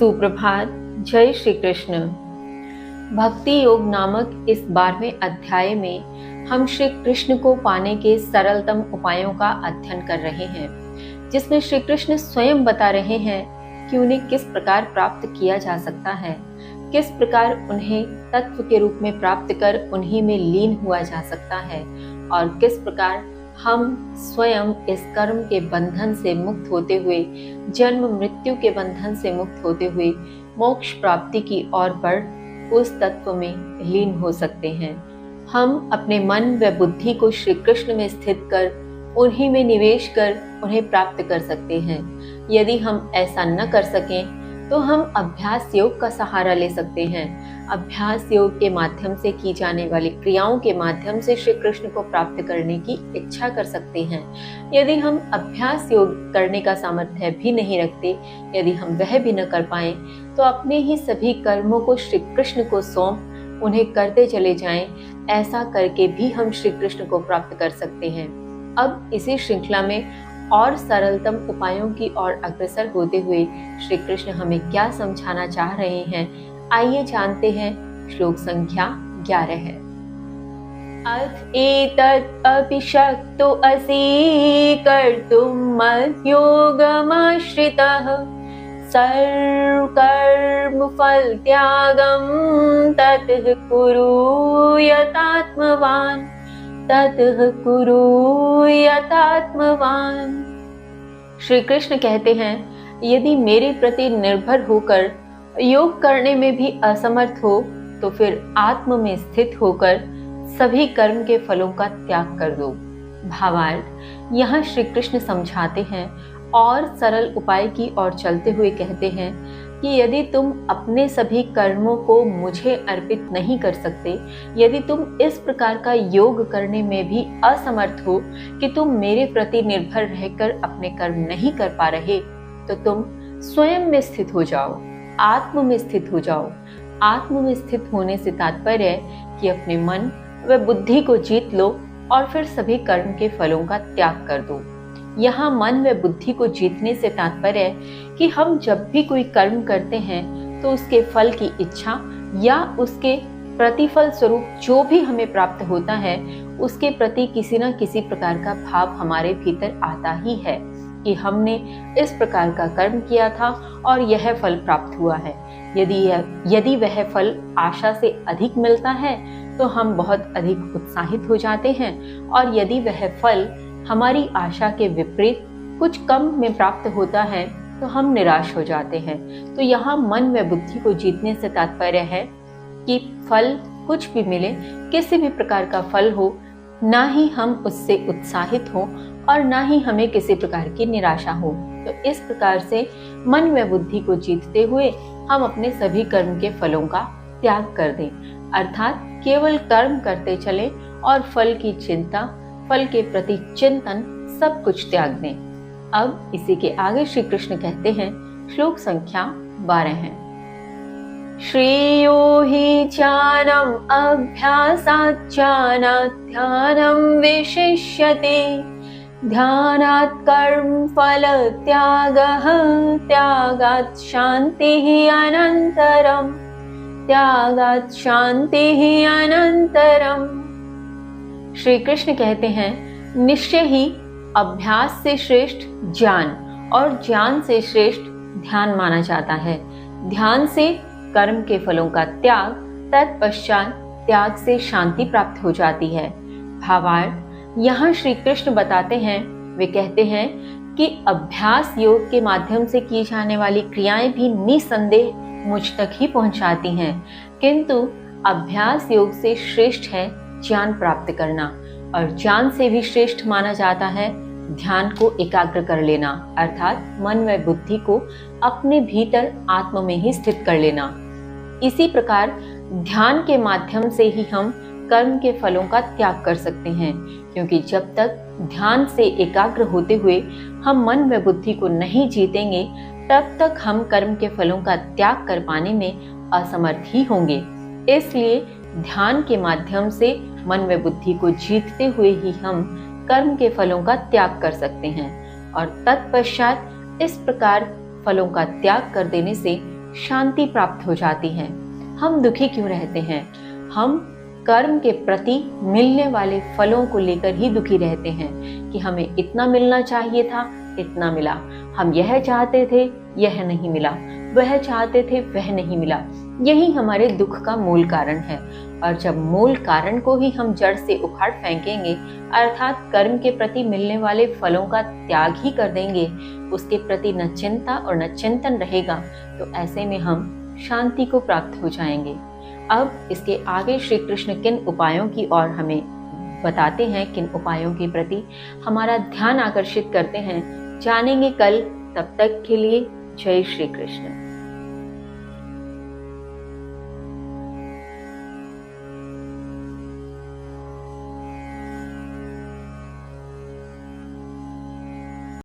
सुप्रभात। जय श्री कृष्ण। भक्ति योग नामक इस 12वें अध्याय में हम श्री कृष्ण को पाने के सरलतम उपायों का अध्ययन कर रहे हैं, जिसमें श्री कृष्ण स्वयं बता रहे हैं कि उन्हें किस प्रकार प्राप्त किया जा सकता है, किस प्रकार उन्हें तत्व के रूप में प्राप्त कर उन्हीं में लीन हुआ जा सकता है और किस प्रकार हम स्वयं इस कर्म के बंधन से मुक्त होते हुए, जन्म मृत्यु के बंधन से मुक्त होते हुए मोक्ष प्राप्ति की ओर बढ़ उस तत्व में लीन हो सकते हैं। हम अपने मन व बुद्धि को श्री कृष्ण में स्थित कर उन्हीं में निवेश कर उन्हें प्राप्त कर सकते हैं। यदि हम ऐसा न कर सकें तो हम अभ्यास योग का सहारा ले सकते हैं। अभ्यास योग के माध्यम से की जाने वाली क्रियाओं के माध्यम से श्री कृष्ण को प्राप्त करने की इच्छा कर सकते हैं। यदि हम अभ्यास योग करने का सामर्थ्य भी नहीं रखते, यदि हम वह भी न कर पाए, तो अपने ही सभी कर्मों को श्री कृष्ण को सौंप उन्हें करते चले जाएं। ऐसा करके भी हम श्री कृष्ण को प्राप्त कर सकते हैं। अब इसी श्रृंखला में और सरलतम उपायों की ओर अग्रसर होते हुए श्री कृष्ण हमें क्या समझाना चाह रहे हैं, आइए जानते हैं। श्लोक संख्या 11 है। अथ एतत् अपि शक्तो असि कर्तुं मद्योगमाश्रितः सर्वकर्म फल त्यागं ततः कुरु यतात्मवान् ततः कुरु यतात्मवान्। श्री कृष्ण कहते हैं, यदि मेरे प्रति निर्भर होकर योग करने में भी असमर्थ हो तो फिर आत्म में स्थित होकर सभी कर्म के फलों का त्याग कर दो। भावार्थ, यहाँ श्री कृष्ण समझाते हैं और सरल उपाय की ओर चलते हुए कहते हैं कि यदि तुम अपने सभी कर्मों को मुझे अर्पित नहीं कर सकते, यदि तुम इस प्रकार का योग करने में भी असमर्थ हो कि तुम मेरे प्रति निर्भर रहकर अपने कर्म नहीं कर पा रहे, तो तुम स्वयं में स्थित हो जाओ, आत्म में स्थित हो जाओ। आत्म में स्थित होने से तात्पर्य है कि अपने मन व बुद्धि को जीत लो और फिर सभी कर्म के फलों का त्याग कर दो। यहाँ मन व बुद्धि को जीतने से तात्पर्य है कि हम जब भी कोई कर्म करते हैं तो उसके फल की इच्छा या उसके प्रतिफल स्वरूप जो भी हमें प्राप्त होता है उसके प्रति किसी न किसी प्रकार का भाव हमारे भीतर आता ही है कि हमने इस प्रकार का कर्म किया था और यह फल प्राप्त हुआ है। यदि वह फल आशा से अधिक मिलता है तो हम बहुत अधिक उत्साहित हो जाते हैं, और यदि वह फल हमारी आशा के विपरीत कुछ कम में प्राप्त होता है तो हम निराश हो जाते हैं। तो यहाँ मन व बुद्धि को जीतने से तात्पर्य है कि फल कुछ भी मिले, किसी भी प्रकार का फल हो, ना ही हम उससे उत्साहित हो और ना ही हमें किसी प्रकार की निराशा हो। तो इस प्रकार से मन व बुद्धि को जीतते हुए हम अपने सभी कर्म के फलों का त्याग कर दें, अर्थात केवल कर्म करते चलें और फल की चिंता, फल के प्रति चिंतन सब कुछ त्याग दें। अब इसी के आगे श्री कृष्ण कहते हैं, श्लोक संख्या 12 है। श्रेयो हि ज्ञानम् अभ्यासात् ज्ञानात् ध्यानं विशिष्यते ध्यानात् कर्म फल त्यागः त्यागात् शान्तिः अनन्तरम् त्यागात् शान्तिः अनन्तरम्। श्री कृष्ण कहते हैं, निश्चय ही अभ्यास से श्रेष्ठ ज्ञान और ज्ञान से श्रेष्ठ ध्यान माना जाता है। ध्यान से कर्म के फलों का त्याग, तत्पश्चात त्याग से शांति प्राप्त हो जाती है। भावार्थ, यहाँ श्री कृष्ण बताते हैं, वे कहते हैं कि अभ्यास योग के माध्यम से की जाने वाली क्रियाएं भी निसंदेह मुझ तक ही पहुंचाती हैं, किंतु अभ्यास योग से श्रेष्ठ है ज्ञान प्राप्त करना, और ज्ञान से भी श्रेष्ठ माना जाता है ध्यान को एकाग्र कर लेना, अर्थात मन व बुद्धि को अपने भीतर आत्म में ही स्थित कर लेना। इसी प्रकार ध्यान के माध्यम से ही हम कर्म के फलों का त्याग कर सकते हैं, क्योंकि जब तक ध्यान से एकाग्र होते हुए हम मन व बुद्धि को नहीं जीतेंगे, तब तक हम कर्म के फलों का त्याग कर पाने में असमर्थ ही होंगे। इसलिए ध्यान के माध्यम से मन व बुद्धि को जीतते हुए ही हम कर्म के फलों का त्याग कर सकते हैं, और तत्पश्चात इस प्रकार फलों का त्याग कर देने से शांति प्राप्त हो जाती है। हम दुखी क्यों रहते हैं? हम कर्म के प्रति मिलने वाले फलों को लेकर ही दुखी रहते हैं कि हमें इतना मिलना चाहिए था, इतना मिला। हम यह चाहते थे, यह नहीं मिला। वह चाहते थे, वह नहीं मिला। यही हमारे दुख का मूल कारण है। और जब मूल कारण को ही हम जड़ से उखाड़ फेंकेंगे, अर्थात कर्म के प्रति मिलने वाले फलों का त्याग ही कर देंगे, उसके प्रति न चिंता और न चिंतन रहेगा, तो ऐसे में हम शांति को प्राप्त हो जाएंगे। अब इसके आगे श्री कृष्ण किन उपायों की ओर हमें बताते हैं, किन उपायों के प्रति हमारा ध्यान आकर्षित करते हैं, जानेंगे कल। तब तक के लिए जय श्री कृष्ण।